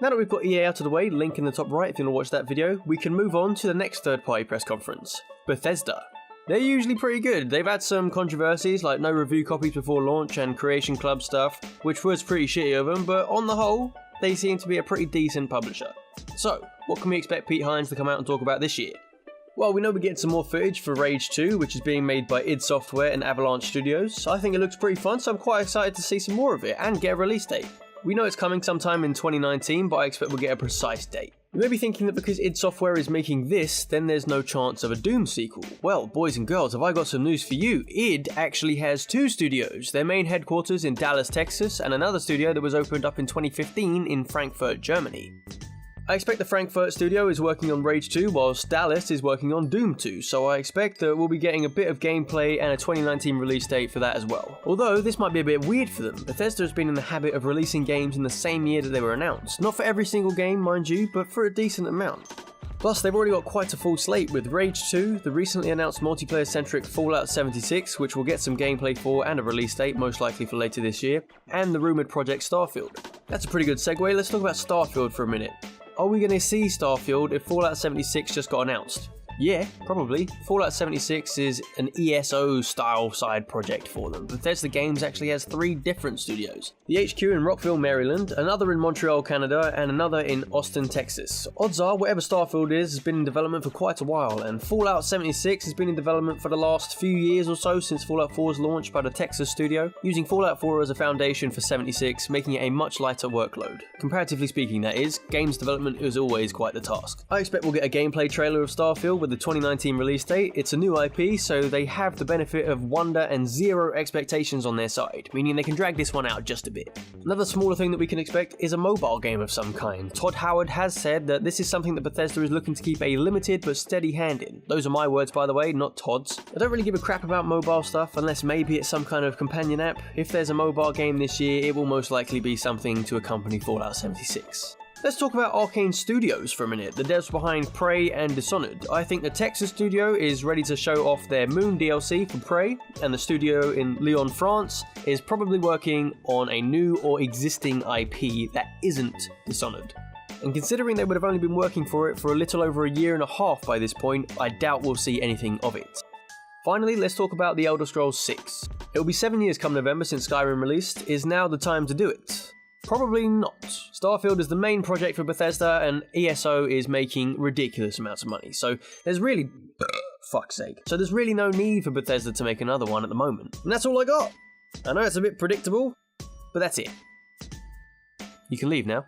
Now that we've got EA out of the way, link in the top right if you want to watch that video, we can move on to the next third-party press conference, Bethesda. They're usually pretty good. They've had some controversies like no review copies before launch and Creation Club stuff, which was pretty shitty of them, but on the whole, they seem to be a pretty decent publisher. So, what can we expect Pete Hines to come out and talk about this year? Well, we know we're getting some more footage for Rage 2, which is being made by id Software and Avalanche Studios. I think it looks pretty fun, so I'm quite excited to see some more of it and get a release date. We know it's coming sometime in 2019, but I expect we'll get a precise date. You may be thinking that because id Software is making this, then there's no chance of a Doom sequel. Well, boys and girls, have I got some news for you. id actually has two studios, their main headquarters in Dallas, Texas, and another studio that was opened up in 2015 in Frankfurt, Germany. I expect the Frankfurt studio is working on Rage 2 whilst Dallas is working on Doom 2, so I expect that we'll be getting a bit of gameplay and a 2019 release date for that as well. Although this might be a bit weird for them, Bethesda has been in the habit of releasing games in the same year that they were announced. Not for every single game, mind you, but for a decent amount. Plus, they've already got quite a full slate with Rage 2, the recently announced multiplayer-centric Fallout 76, which we'll get some gameplay for and a release date, most likely for later this year, and the rumoured project Starfield. That's a pretty good segue, let's talk about Starfield for a minute. Are we going to see Starfield if Fallout 76 just got announced? Yeah, probably. Fallout 76 is an ESO style side project for them. Bethesda Games actually has 3 different studios. The HQ in Rockville, Maryland, another in Montreal, Canada, and another in Austin, Texas. Odds are whatever Starfield is has been in development for quite a while, and Fallout 76 has been in development for the last few years or so since Fallout 4's launch by the Texas studio, using Fallout 4 as a foundation for 76, making it a much lighter workload. Comparatively speaking, that is, games development is always quite the task. I expect we'll get a gameplay trailer of Starfield with the 2019 release date. It's a new IP, so they have the benefit of wonder and zero expectations on their side, meaning they can drag this one out just a bit. Another smaller thing that we can expect is a mobile game of some kind. Todd Howard has said that this is something that Bethesda is looking to keep a limited but steady hand in. Those are my words, by the way, not Todd's. I don't really give a crap about mobile stuff unless maybe it's some kind of companion app. If there's a mobile game this year, it will most likely be something to accompany Fallout 76. Let's talk about Arcane Studios for a minute, the devs behind Prey and Dishonored. I think the Texas studio is ready to show off their Moon DLC for Prey, and the studio in Lyon, France is probably working on a new or existing IP that isn't Dishonored. And considering they would have only been working for it for a little over a year and a half by this point, I doubt we'll see anything of it. Finally, let's talk about The Elder Scrolls 6. It will be 7 years come November since Skyrim released. Is now the time to do it? Probably not. Starfield is the main project for Bethesda, and ESO is making ridiculous amounts of money, so there's really... fuck's sake. So there's really no need for Bethesda to make another one at the moment. And that's all I got! I know it's a bit predictable, but that's it. You can leave now.